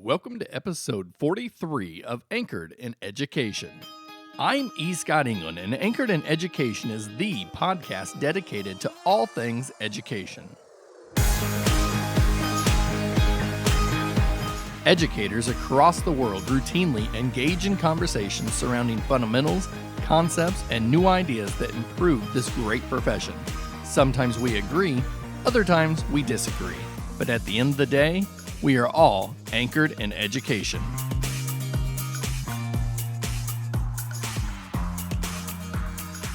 welcome to episode 43 of Anchored in Education. I'm E. Scott England, and Anchored in Education is the podcast dedicated to all things education. Educators across the world routinely engage in conversations surrounding fundamentals, concepts, and new ideas that improve this great profession. Sometimes we agree, other times we disagree. But at the end of the day, we are all anchored in education.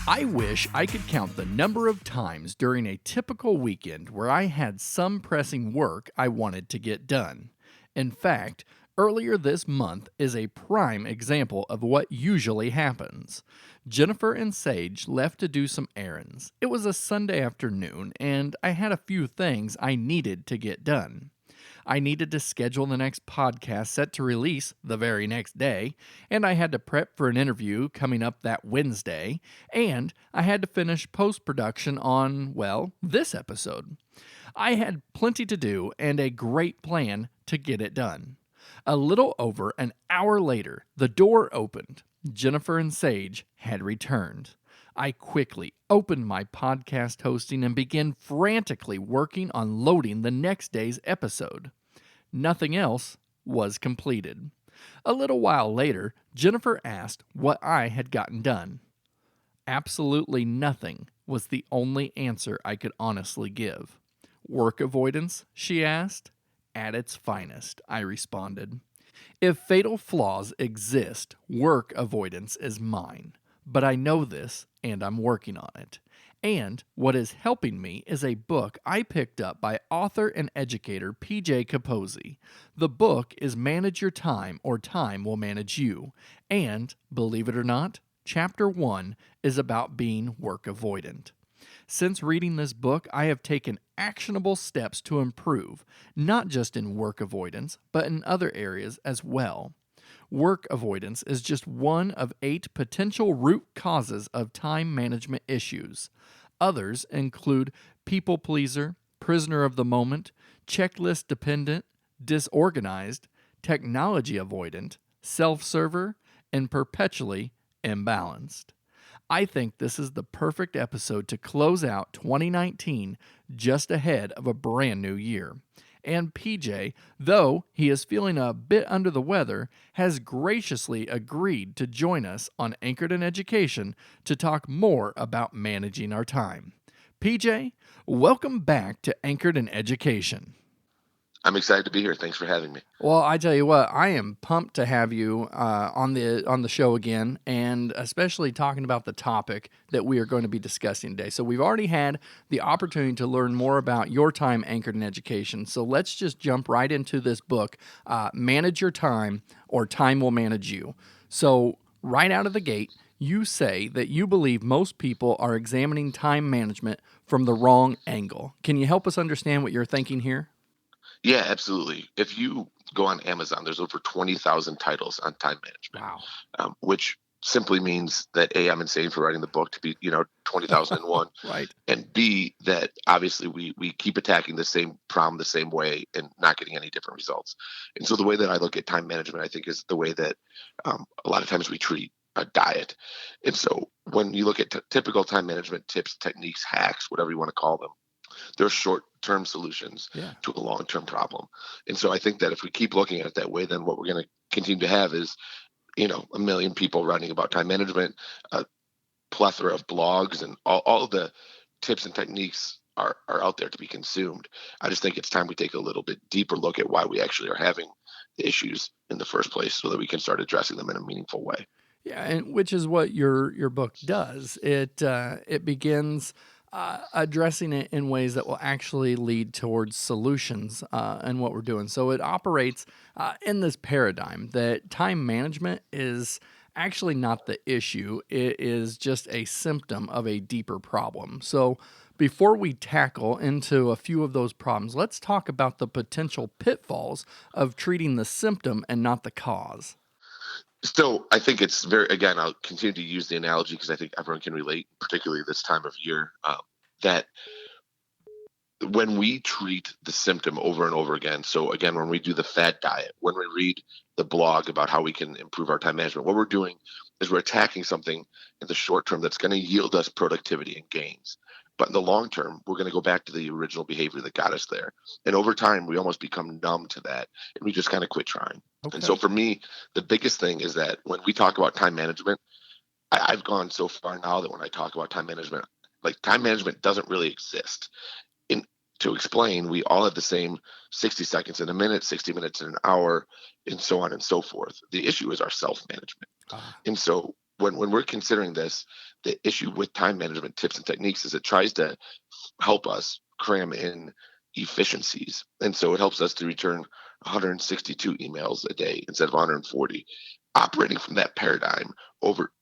I wish I could count the number of times during a typical weekend where I had some pressing work I wanted to get done. In fact, earlier this month is a prime example of what usually happens. Jennifer and Sage left to do some errands. It was a Sunday afternoon, and I had a few things I needed to get done. I needed to schedule the next podcast set to release the very next day, and I had to prep for an interview coming up that Wednesday, and I had to finish post-production on, well, this episode. I had plenty to do and a great plan to get it done. A little over an hour later, the door opened. Jennifer and Sage had returned. I quickly opened my podcast hosting and began frantically working on loading the next day's episode. Nothing else was completed. A little while later, Jennifer asked what I had gotten done. Absolutely nothing was the only answer I could honestly give. Work avoidance, she asked. At its finest, I responded. If fatal flaws exist, work avoidance is mine. But I know this, and I'm working on it. And what is helping me is a book I picked up by author and educator P.J. Caposey. The book is Manage Your Time, or Time Will Manage You. And, believe it or not, Chapter 1 is about being work avoidant. Since reading this book, I have taken actionable steps to improve, not just in work avoidance, but in other areas as well. Work avoidance is just one of 8 potential root causes of time management issues. Others include people pleaser, prisoner of the moment, checklist dependent, disorganized, technology avoidant, self-server, and perpetually imbalanced. I think this is the perfect episode to close out 2019 just ahead of a brand new year. And PJ, though he is feeling a bit under the weather, has graciously agreed to join us on Anchored in Education to talk more about managing our time. PJ, welcome back to Anchored in Education. I'm excited to be here. Thanks for having me. Well, I tell you what, I am pumped to have you on the show again, and especially talking about the topic that we are going to be discussing today. So we've already had the opportunity to learn more about your time anchored in education. So let's just jump right into this book, Manage Your Time, or Time Will Manage You. So right out of the gate, you say that you believe most people are examining time management from the wrong angle. Can you help us understand what you're thinking here? Yeah, absolutely. If you go on Amazon, there's over 20,000 titles on time management. Wow. Which simply means that A, I'm insane for writing the book to be, 20,001. Right. And B, that obviously we keep attacking the same problem the same way and not getting any different results. And so the way that I look at time management, I think, is the way that a lot of times we treat a diet. And so when you look at typical time management tips, techniques, hacks, whatever you want to call them, they're short-term solutions to a long-term problem. And so I think that if we keep looking at it that way, then what we're going to continue to have is, a million people writing about time management, a plethora of blogs, and all of the tips and techniques are out there to be consumed. I just think it's time we take a little bit deeper look at why we actually are having the issues in the first place so that we can start addressing them in a meaningful way. Yeah, and which is what your book does. It begins addressing it in ways that will actually lead towards solutions and what we're doing. So it operates in this paradigm that time management is actually not the issue. It is just a symptom of a deeper problem. So before we tackle into a few of those problems, let's talk about the potential pitfalls of treating the symptom and not the cause. So I think it's again, I'll continue to use the analogy because I think everyone can relate, particularly this time of year, that when we treat the symptom over and over again, so again, when we do the fad diet, when we read the blog about how we can improve our time management, what we're doing is we're attacking something in the short term that's going to yield us productivity and gains. But in the long term, we're going to go back to the original behavior that got us there. And over time, we almost become numb to that and we just kind of quit trying. And so Okay. for me, the biggest thing is that when we talk about time management, I've gone so far now that when I talk about time management, like time management doesn't really exist. In To explain, we all have the same 60 seconds in a minute, 60 minutes in an hour, and so on and so forth. The issue is our self management. Ah, And so when we're considering this, the issue with time management tips and techniques is it tries to help us cram in efficiencies. And so it helps us to return 162 emails a day instead of 140. Operating from that paradigm over,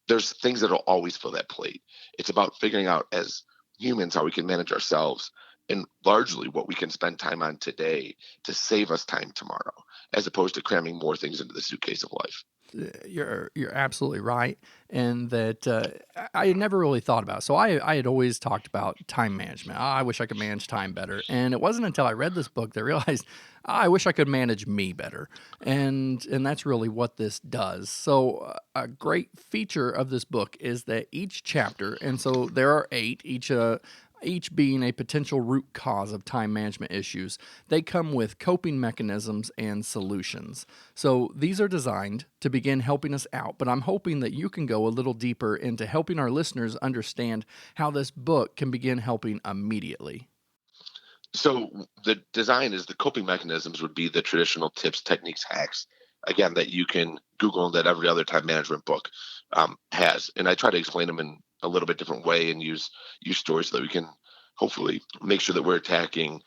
there's things that'll always fill that plate. It's about figuring out as humans how we can manage ourselves and largely what we can spend time on today to save us time tomorrow, as opposed to cramming more things into the suitcase of life. you're absolutely right, and that I had never really thought about. So I had always talked about time management. I wish I could manage time better, and it wasn't until I read this book that I realized I wish I could manage me better, and that's really what this does. So a great feature of this book is that each chapter, and so there are eight, each being a potential root cause of time management issues, they come with coping mechanisms and solutions. So these are designed to begin helping us out, but I'm hoping that you can go a little deeper into helping our listeners understand how this book can begin helping immediately. So the design is the coping mechanisms would be the traditional tips, techniques, hacks, again, that you can Google and that every other time management book has. And I try to explain them in a little bit different way and use stories so that we can hopefully make sure that we're attacking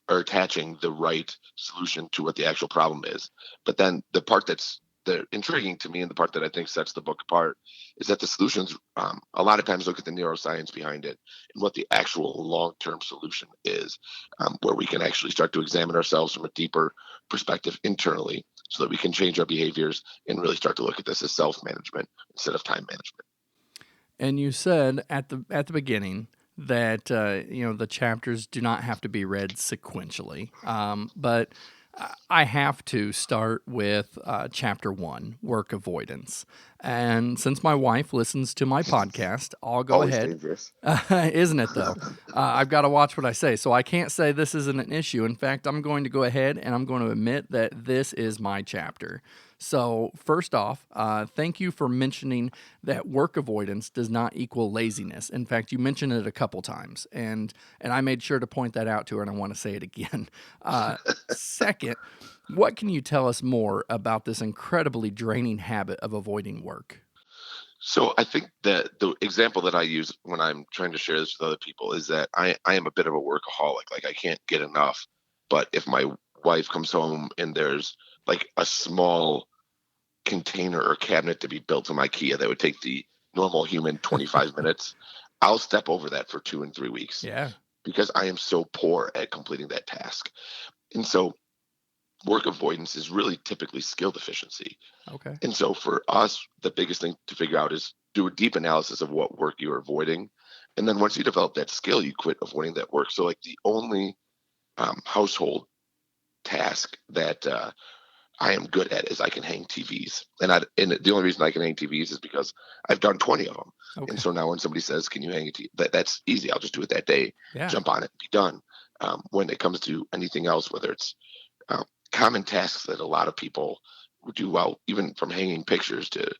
or attaching the right solution to what the actual problem is. But then the part that's the intriguing to me and the part that I think sets the book apart is that the solutions a lot of times look at the neuroscience behind it and what the actual long-term solution is, where we can actually start to examine ourselves from a deeper perspective internally so that we can change our behaviors and really start to look at this as self-management instead of time management. And you said at the beginning that the chapters do not have to be read sequentially, but I have to start with chapter one, work avoidance. And since my wife listens to my podcast, I'll go Always ahead. dangerous. Isn't it though? I've got to watch what I say, so I can't say this isn't an issue. In fact, I'm going to go ahead and I'm going to admit that this is my chapter. So, first off, thank you for mentioning that work avoidance does not equal laziness. In fact, you mentioned it a couple times, and I made sure to point that out to her, and I want to say it again. Second, what can you tell us more about this incredibly draining habit of avoiding work? So I think that the example that I use when I'm trying to share this with other people is that I am a bit of a workaholic. Like I can't get enough. But if my wife comes home and there's like a small container or cabinet to be built from IKEA that would take the normal human 25 minutes, I'll step over that for 2 and 3 weeks Yeah. because I am so poor at completing that task. And so work avoidance is really typically skill deficiency. Okay. And so for us, the biggest thing to figure out is do a deep analysis of what work you're avoiding. And then once you develop that skill, you quit avoiding that work. So like the only household task that I am good at is I can hang TVs. And the only reason I can hang TVs is because I've done 20 of them. And Okay. so now when somebody says, can you hang a TV? That's easy. I'll just do it that day, Yeah. jump on it, be done. When it comes to anything else, whether it's common tasks that a lot of people do well, even from hanging pictures to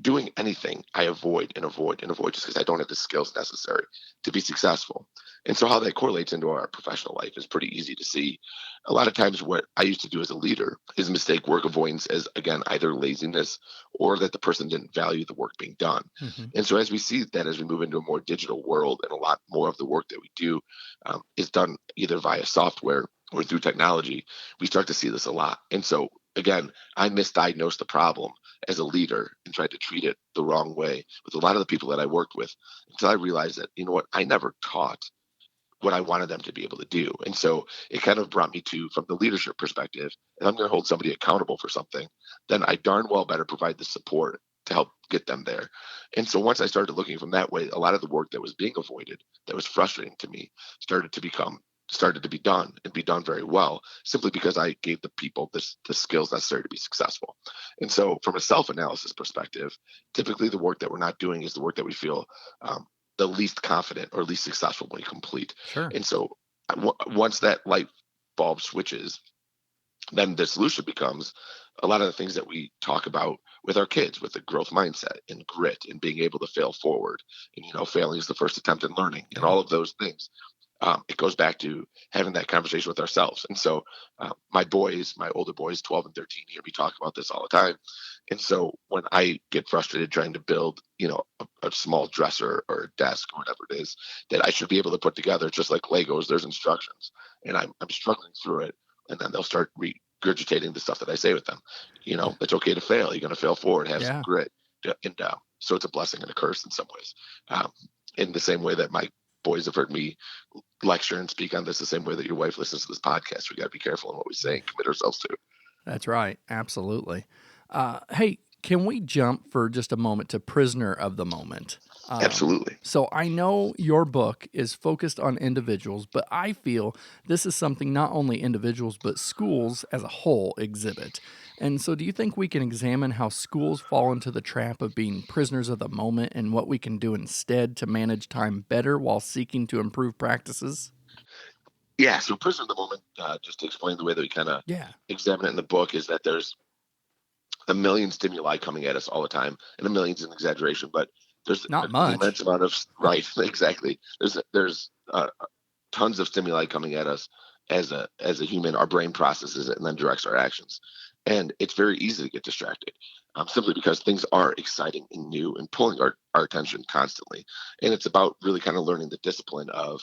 doing anything, I avoid and avoid and avoid just because I don't have the skills necessary to be successful. And so, how that correlates into our professional life is pretty easy to see. A lot of times, what I used to do as a leader is mistake work avoidance as, again, either laziness or that the person didn't value the work being done. Hmm. And so, as we see that as we move into a more digital world and a lot more of the work that we do is done either via software or through technology, we start to see this a lot. And so, again, I misdiagnosed the problem as a leader and tried to treat it the wrong way with a lot of the people that I worked with until I realized that, you know what, I never taught what I wanted them to be able to do. And so it kind of brought me to, from the leadership perspective, if I'm going to hold somebody accountable for something, then I darn well better provide the support to help get them there. And so once I started looking from that way, a lot of the work that was being avoided, that was frustrating to me, started to become started to be done and be done very well, simply because I gave the people the skills necessary to be successful. And so from a self-analysis perspective, typically the work that we're not doing is the work that we feel the least confident or least successful when we complete. Sure. And so once that light bulb switches, then the solution becomes a lot of the things that we talk about with our kids, with the growth mindset and grit and being able to fail forward. And, failing is the first attempt in learning and all of those things. It goes back to having that conversation with ourselves. And so my older boys, 12 and 13, hear me talk about this all the time. And so when I get frustrated trying to build, a small dresser or a desk or whatever it is that I should be able to put together, just like Legos, there's instructions, and I'm struggling through it. And then they'll start regurgitating the stuff that I say with them. It's okay to fail. You're going to fail forward, have some grit. And so it's a blessing and a curse in some ways. In the same way that my boys have heard me lecture and speak on this, the same way that your wife listens to this podcast. We got to be careful in what we say and commit ourselves to. That's right. Absolutely. Hey, can we jump for just a moment to Prisoner of the Moment? Absolutely. So I know your book is focused on individuals, but I feel this is something not only individuals, but schools as a whole exhibit. And so do you think we can examine how schools fall into the trap of being prisoners of the moment and what we can do instead to manage time better while seeking to improve practices? Yeah. So prisoner of the moment, just to explain the way that we kind of examine it in the book, is that there's a million stimuli coming at us all the time, and a million's an exaggeration, but there's not an much. immense amount of exactly. There's tons of stimuli coming at us as a human. Our brain processes it and then directs our actions, and it's very easy to get distracted, simply because things are exciting and new and pulling our attention constantly. And it's about really kind of learning the discipline of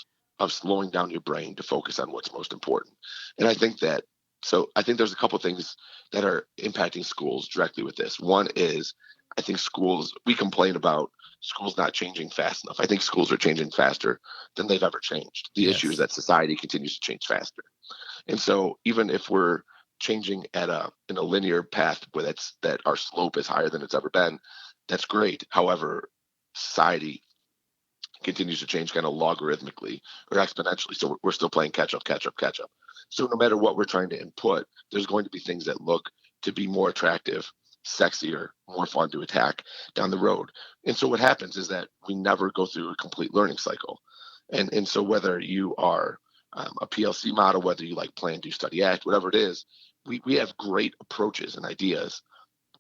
slowing down your brain to focus on what's most important. And I think there's a couple things that are impacting schools directly with this. One is, I think we complain about schools not changing fast enough. I think schools are changing faster than they've ever changed. The issue is that society continues to change faster. And so even if we're changing in a linear path that our slope is higher than it's ever been, that's great. However, society continues to change kind of logarithmically or exponentially. So we're still playing catch up. So no matter what we're trying to input, there's going to be things that look to be more attractive, sexier, more fun to attack down the road. And so what happens is that we never go through a complete learning cycle. And so whether you are a PLC model, whether you like plan, do, study, act, whatever it is, we have great approaches and ideas.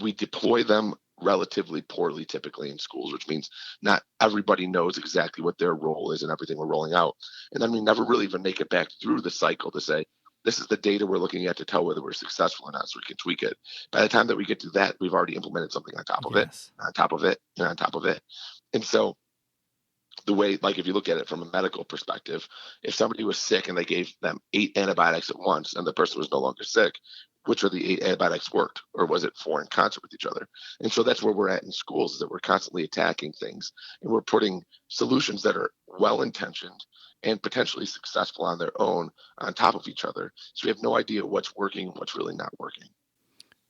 We deploy them relatively poorly typically in schools, which means not everybody knows exactly what their role is in everything we're rolling out. And then we never really even make it back through the cycle to say, this is the data we're looking at to tell whether we're successful or not, so we can tweak it. By the time that we get to that, we've already implemented something on top of it, on top of it, and on top of it. And so the way, like if you look at it from a medical perspective, if somebody was sick and they gave them 8 antibiotics at once and the person was no longer sick, which of the 8 antibiotics worked, or was it 4 in concert with each other? And so that's where we're at in schools, is that we're constantly attacking things and we're putting solutions that are well-intentioned and potentially successful on their own on top of each other. So we have no idea what's working and what's really not working.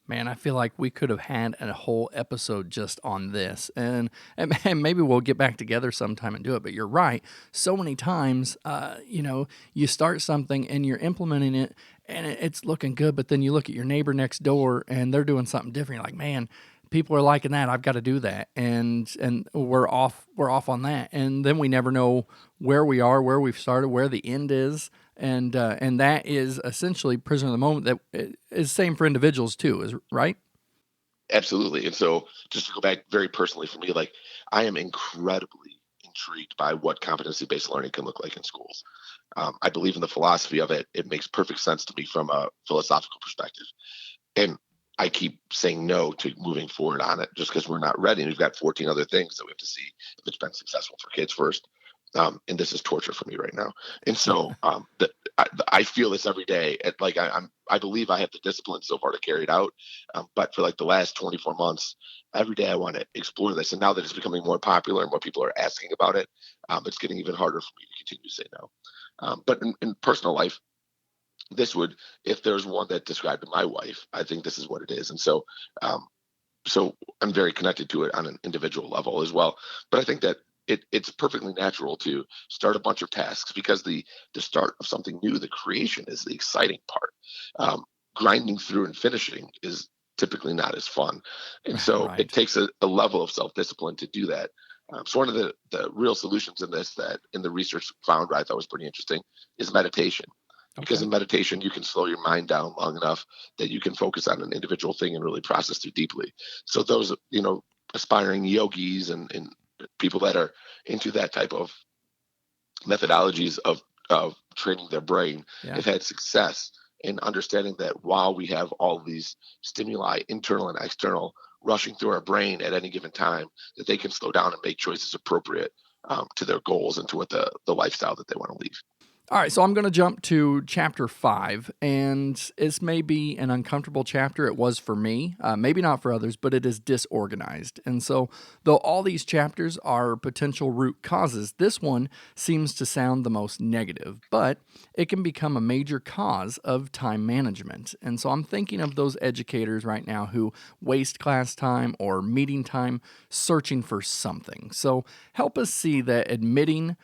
Man, I feel like we could have had a whole episode just on this, and maybe we'll get back together sometime and do it. But you're right. So many times, you start something and you're implementing it, and it's looking good. But then you look at your neighbor next door, and they're doing something different. You're like, man, people are liking that. I've got to do that, and we're off on that. And then we never know where we are, where we've started, where the end is. And that is essentially prisoner of the moment. That is same for individuals too, is right? Absolutely. And so just to go back very personally for me, like I am incredibly intrigued by what competency-based learning can look like in schools. I believe in the philosophy of it. It makes perfect sense to me from a philosophical perspective. And I keep saying no to moving forward on it just because we're not ready. And we've got 14 other things that we have to see if it's been successful for kids first. And this is torture for me right now. And so I feel this every day. I believe I have the discipline so far to carry it out. But for like the last 24 months, every day I want to explore this. And now that it's becoming more popular and more people are asking about it, it's getting even harder for me to continue to say no. But in personal life, if there's one that described to my wife, I think this is what it is. And so so I'm very connected to it on an individual level as well. But I think that it's perfectly natural to start a bunch of tasks because the start of something new, the creation, is the exciting part. Grinding through and finishing is typically not as fun, and so it Right. takes a level of self discipline to do that. So one of the real solutions in this that in the research found, I thought was pretty interesting, is meditation. Because Okay. in meditation, you can slow your mind down long enough that you can focus on an individual thing and really process through deeply. So those, aspiring yogis and people that are into that type of methodologies of training their brain Yeah. have had success in understanding that while we have all these stimuli, internal and external, rushing through our brain at any given time, that they can slow down and make choices appropriate to their goals and to what the lifestyle that they want to lead. All right, so I'm going to jump to chapter 5, and this may be an uncomfortable chapter. It was for me, maybe not for others, but it is disorganized. And so, though all these chapters are potential root causes, this one seems to sound the most negative, but it can become a major cause of time management. And so, I'm thinking of those educators right now who waste class time or meeting time searching for something. So, help us see that admitting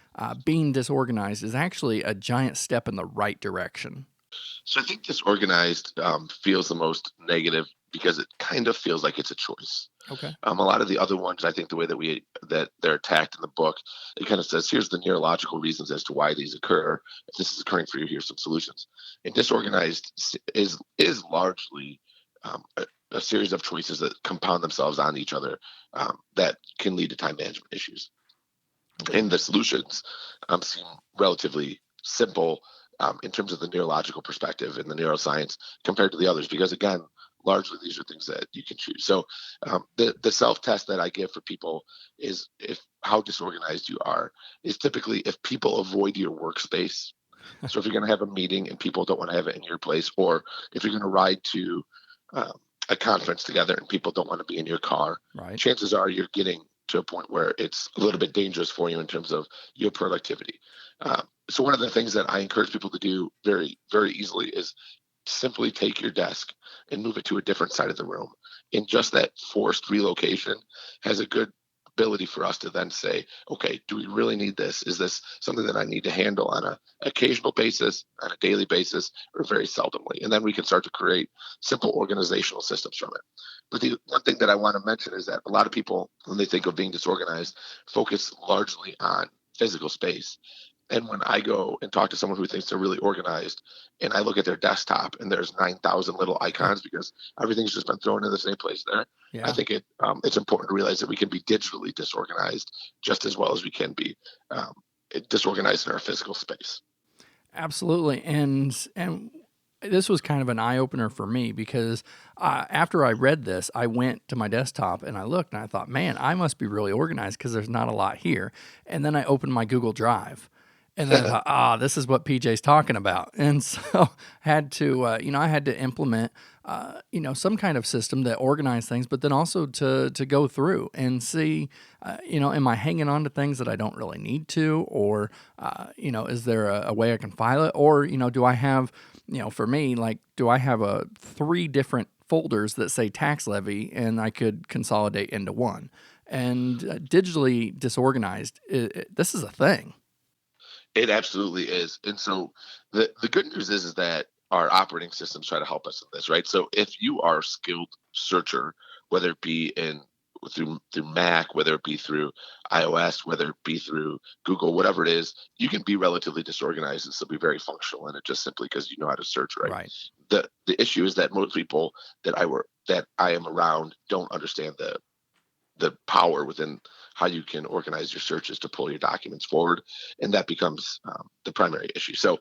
being disorganized is actually a giant step in the right direction. So I think disorganized feels the most negative because it kind of feels like it's a choice. Okay. A lot of the other ones, I think the way that they're attacked in the book, it kind of says, here's the neurological reasons as to why these occur. If this is occurring for you, here's some solutions. And disorganized is largely a series of choices that compound themselves on each other that can lead to time management issues. Okay. And the solutions seem relatively simple in terms of the neurological perspective and the neuroscience compared to the others, because again, largely these are things that you can choose. So the self test that I give for people is if how disorganized you are is typically if people avoid your workspace. So if you're going to have a meeting and people don't want to have it in your place, or if you're going to ride to a conference together and people don't want to be in your car, Right. chances are you're getting to a point where it's a little bit dangerous for you in terms of your productivity. So one of the things that I encourage people to do very, very easily is simply take your desk and move it to a different side of the room. And just that forced relocation has a good ability for us to then say, okay, do we really need this? Is this something that I need to handle on a occasional basis, on a daily basis, or very seldomly? And then we can start to create simple organizational systems from it. But the one thing that I want to mention is that a lot of people, when they think of being disorganized, focus largely on physical space. And when I go and talk to someone who thinks they're really organized, and I look at their desktop and there's 9,000 little icons because everything's just been thrown in the same place there, I Yeah. think it's important to realize that we can be digitally disorganized just as well as we can be um, disorganized in our physical space. Absolutely. And this was kind of an eye opener for me because after I read this, I went to my desktop and I looked and I thought, man, I must be really organized because there's not a lot here. And then I opened my Google Drive. And then I thought, this is what PJ's talking about. And so had to, I had to implement, some kind of system that organized things, but then also to go through and see, am I hanging on to things that I don't really need to, or, is there a way I can file it, or, do I have, for me, like, do I have three different folders that say tax levy, and I could consolidate into one, and digitally disorganized. This is a thing. It absolutely is. And so the good news is that our operating systems try to help us in this, right? So if you are a skilled searcher, whether it be in through Mac, whether it be through iOS, whether it be through Google, whatever it is, you can be relatively disorganized and still be very functional in it just simply because you know how to search, right? Right. The issue is that most people that I am around don't understand the power within how you can organize your searches to pull your documents forward, and that becomes the primary issue. So,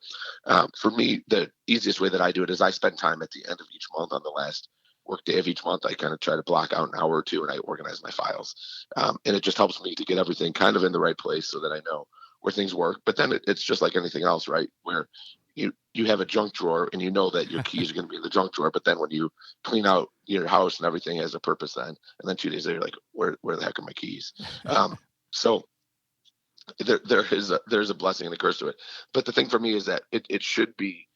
for me, the easiest way that I do it is I spend time at the end of each month on the last work day of each month. I kind of try to block out an hour or two, and I organize my files, and it just helps me to get everything kind of in the right place so that I know where things work. But then it's just like anything else, right? Where you have a junk drawer and you know that your keys are going to be in the junk drawer, but then when you clean out your house and everything has a purpose then, and then 2 days later, you're like, where the heck are my keys? So there's a blessing and a curse to it. But the thing for me is that it should be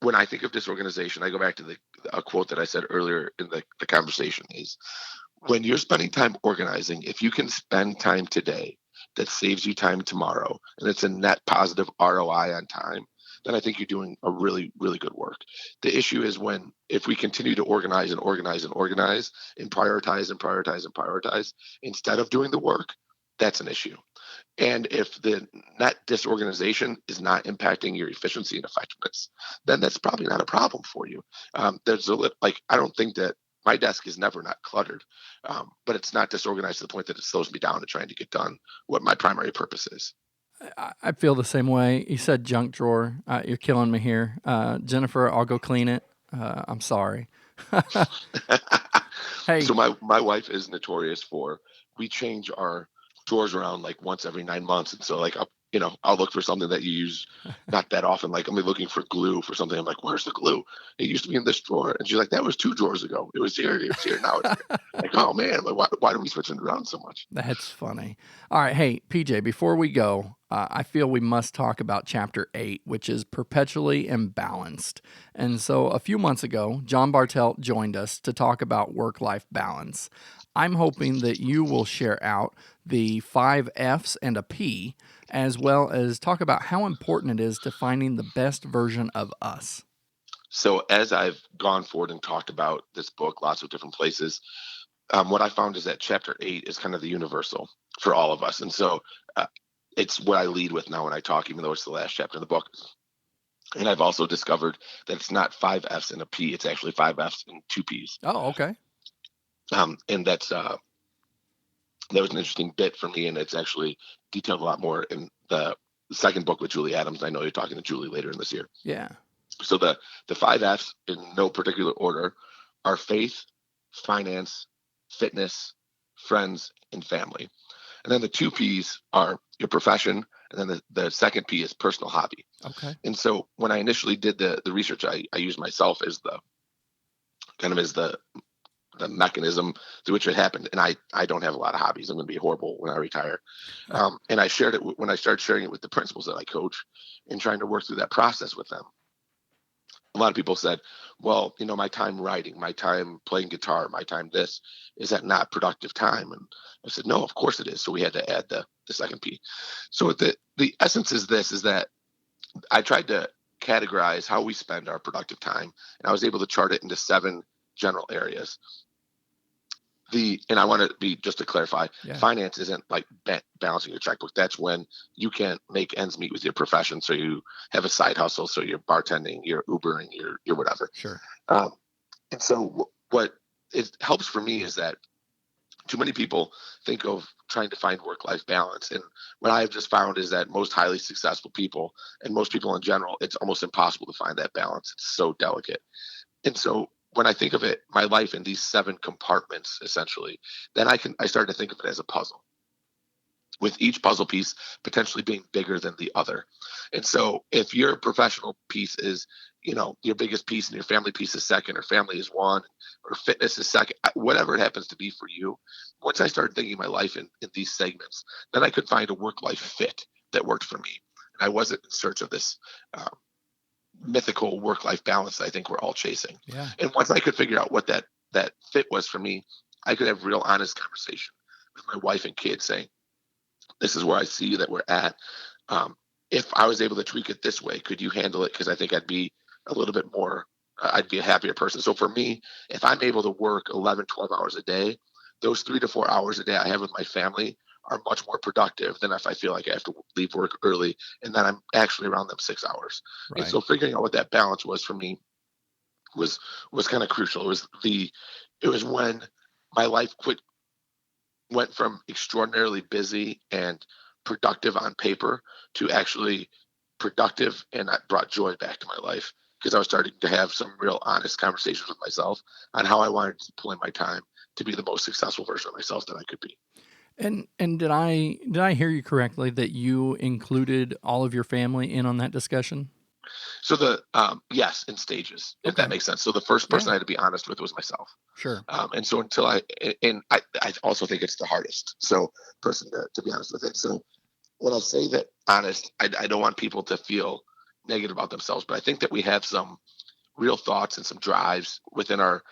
when I think of disorganization, I go back to a quote that I said earlier in the conversation is, when you're spending time organizing, if you can spend time today that saves you time tomorrow, and it's a net positive ROI on time, then I think you're doing a really, really good work. The issue is if we continue to organize and organize and organize and prioritize and prioritize and prioritize instead of doing the work, that's an issue. And if the net disorganization is not impacting your efficiency and effectiveness, then that's probably not a problem for you. I don't think that my desk is never not cluttered, but it's not disorganized to the point that it slows me down in trying to get done what my primary purpose is. I feel the same way. You said junk drawer. You're killing me here. Jennifer, I'll go clean it. I'm sorry. Hey, So my wife is notorious for, we change our drawers around like once every 9 months, and so like I'll look for something that you use not that often. Like I'm looking for glue for something. I'm like, where's the glue? It used to be in this drawer, and she's like, that was 2 drawers ago. It was here. It's here now. It's here. Like, oh man, like, why do we switch it around so much? that's funny. All right. Hey, PJ, before we go, I feel we must talk about chapter 8, which is perpetually imbalanced. And so a few months ago, John Bartelt joined us to talk about work-life balance. I'm hoping that you will share out the 5 F's and a P, as well as talk about how important it is to finding the best version of us. So as I've gone forward and talked about this book, lots of different places, what I found is that chapter 8 is kind of the universal for all of us. And so it's what I lead with now when I talk, even though it's the last chapter of the book. And I've also discovered that it's not 5 F's and a P, it's actually 5 F's and 2 P's. Oh, okay. And that was an interesting bit for me, and it's actually detailed a lot more in the second book with Julie Adams. I know you're talking to Julie later in this year. Yeah. So the 5 F's, in no particular order, are faith, finance, fitness, friends, and family. And then the 2 P's are your profession, and then the second P is personal hobby. Okay. And so when I initially did the research, I used myself as the mechanism through which it happened. And I don't have a lot of hobbies. I'm going to be horrible when I retire. And I shared it when I started sharing it with the principals that I coach and trying to work through that process with them. A lot of people said, well, my time writing, my time playing guitar, my time this, is that not productive time? And I said, no, of course it is. So we had to add the second P. So the essence is that I tried to categorize how we spend our productive time, and I was able to chart it into 7 general areas. And I want to be, just to clarify, finance isn't like balancing your checkbook. That's when you can't make ends meet with your profession. So you have a side hustle. So you're bartending, you're Ubering, you're whatever. Sure. And so what it helps for me is that too many people think of trying to find work-life balance. And what I've just found is that most highly successful people, and most people in general, it's almost impossible to find that balance. It's so delicate. And so when I think of it, my life in these 7 compartments, essentially, then I started to think of it as a puzzle, with each puzzle piece potentially being bigger than the other. And so if your professional piece is, your biggest piece, and your family piece is second, or family is 1, or fitness is second, whatever it happens to be for you, once I started thinking my life in these segments, then I could find a work-life fit that worked for me. And I wasn't in search of this mythical work-life balance that I think we're all chasing. Yeah. And once I could figure out what that fit was for me, I could have real honest conversation with my wife and kids saying, this is where I see that we're at. If I was able to tweak it this way, could you handle it? Because I think I'd be a little bit more, I'd be a happier person. So for me, if I'm able to work 11, 12 hours a day, those 3 to 4 hours a day I have with my family are much more productive than if I feel like I have to leave work early and then I'm actually around them 6 hours. Right. And so figuring out what that balance was for me was kind of crucial. It was when my life went from extraordinarily busy and productive on paper to actually productive, and that brought joy back to my life, because I was starting to have some real honest conversations with myself on how I wanted to plan my time to be the most successful version of myself that I could be. And did I hear you correctly that you included all of your family in on that discussion? So yes, in stages, if that makes sense. So the first person I had to be honest with was myself. Sure. And so I also think it's the hardest person to be honest with it. So when I say that honest, I don't want people to feel negative about themselves, but I think that we have some real thoughts and some drives within our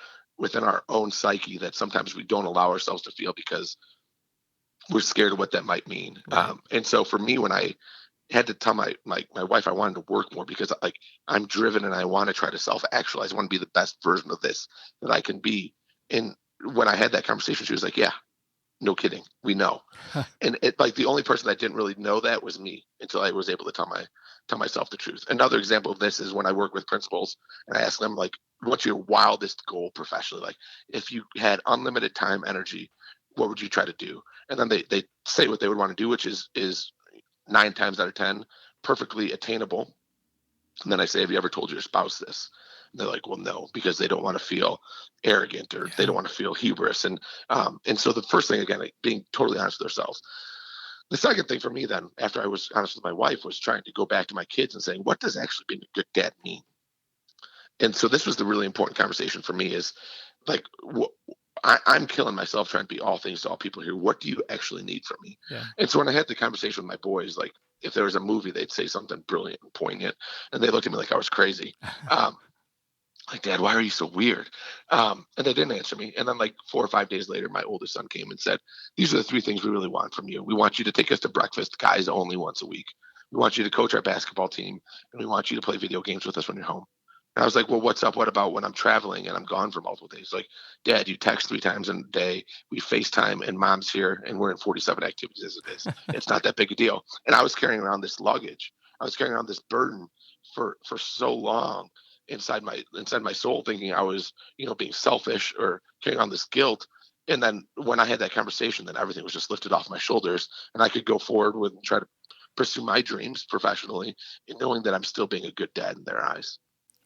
own psyche that sometimes we don't allow ourselves to feel because we're scared of what that might mean. Right. And so for me, when I had to tell my wife I wanted to work more because like I'm driven and I want to try to self actualize. I want to be the best version of this that I can be. And when I had that conversation, she was like, "Yeah, no kidding, we know." And it like the only person that didn't really know that was me until I was able to tell myself the truth. Another example of this is when I work with principals and I ask them like, "What's your wildest goal professionally? Like, if you had unlimited time, energy, what would you try to do?" And then they say what they would want to do, which is 9 times out of 10 perfectly attainable. And then I say, "Have you ever told your spouse this?" And they're like, "Well, no," because they don't want to feel arrogant or they don't want to feel hubris. And so the first thing, again, like being totally honest with themselves. The second thing for me then, after I was honest with my wife, was trying to go back to my kids and saying, what does actually being a good dad mean? And so this was the really important conversation for me is like, I'm killing myself trying to be all things to all people here. What do you actually need from me? Yeah. And so when I had the conversation with my boys, like if there was a movie, they'd say something brilliant and poignant, and they looked at me like I was crazy. Like, "Dad, why are you so weird?" And they didn't answer me. And then like 4 or 5 days later, my oldest son came and said, "These are the 3 things we really want from you. We want you to take us to breakfast, guys only once a week. We want you to coach our basketball team, and we want you to play video games with us when you're home." And I was like, "Well, what's up? What about when I'm traveling and I'm gone for multiple days?" Like, "Dad, you text 3 times a day. We FaceTime and mom's here and we're in 47 activities as it is. It's not that big a deal." And I was carrying around this luggage. I was carrying around this burden for so long inside my soul, thinking I was, being selfish or carrying on this guilt. And then when I had that conversation, then everything was just lifted off my shoulders and I could go forward with and try to pursue my dreams professionally and knowing that I'm still being a good dad in their eyes.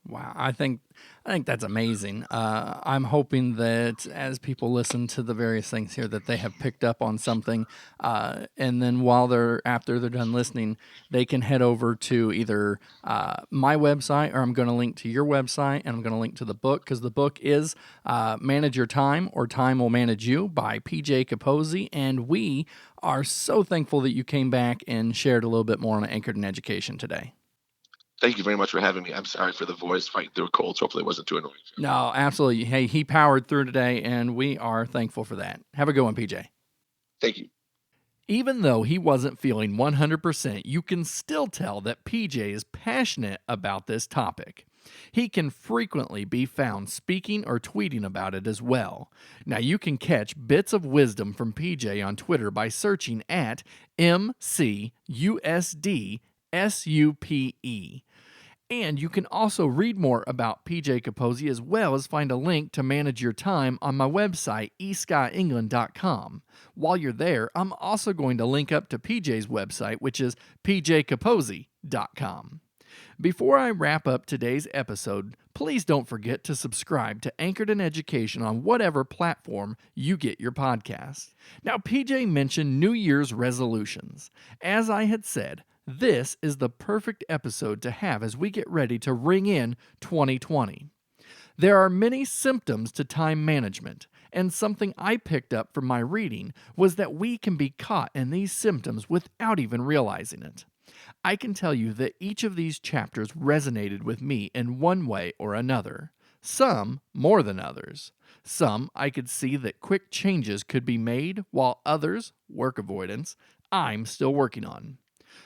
Wow, I think that's amazing. I'm hoping that as people listen to the various things here, that they have picked up on something, and then after they're done listening, they can head over to either my website, or I'm going to link to your website, and I'm going to link to the book, because the book is "Manage Your Time, or Time Will Manage You" by PJ Caposey, and we are so thankful that you came back and shared a little bit more on Anchored in Education today. Thank you very much for having me. I'm sorry for the voice fighting through a cold. Hopefully it wasn't too annoying. No, absolutely. Hey, he powered through today, and we are thankful for that. Have a good one, PJ. Thank you. Even though he wasn't feeling 100%, you can still tell that PJ is passionate about this topic. He can frequently be found speaking or tweeting about it as well. Now, you can catch bits of wisdom from PJ on Twitter by searching at MCUSDSUPE. And you can also read more about PJ Caposey as well as find a link to manage your time on my website, eskyengland.com. While you're there, I'm also going to link up to PJ's website, which is pjcaposey.com. Before I wrap up today's episode, please don't forget to subscribe to Anchored in Education on whatever platform you get your podcasts. Now, PJ mentioned New Year's resolutions. As I had said, this is the perfect episode to have as we get ready to ring in 2020. There are many symptoms to time management, and something I picked up from my reading was that we can be caught in these symptoms without even realizing it. I can tell you that each of these chapters resonated with me in one way or another. Some more than others. Some I could see that quick changes could be made, while others, work avoidance, I'm still working on.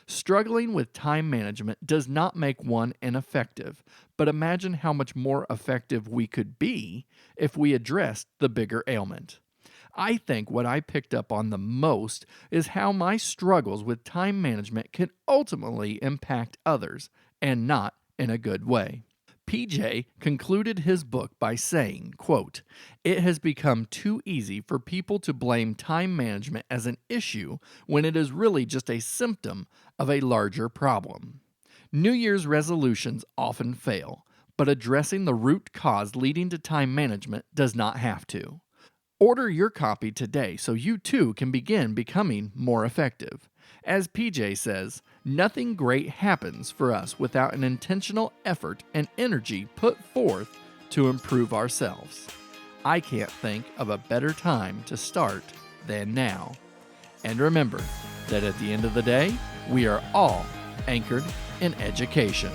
Struggling with time management does not make one ineffective, but imagine how much more effective we could be if we addressed the bigger ailment. I think what I picked up on the most is how my struggles with time management can ultimately impact others, and not in a good way. PJ concluded his book by saying, quote, "It has become too easy for people to blame time management as an issue when it is really just a symptom of a larger problem. New Year's resolutions often fail, but addressing the root cause leading to time management does not have to." Order your copy today so you too can begin becoming more effective. As PJ says, nothing great happens for us without an intentional effort and energy put forth to improve ourselves. I can't think of a better time to start than now. And remember that at the end of the day, we are all anchored in education.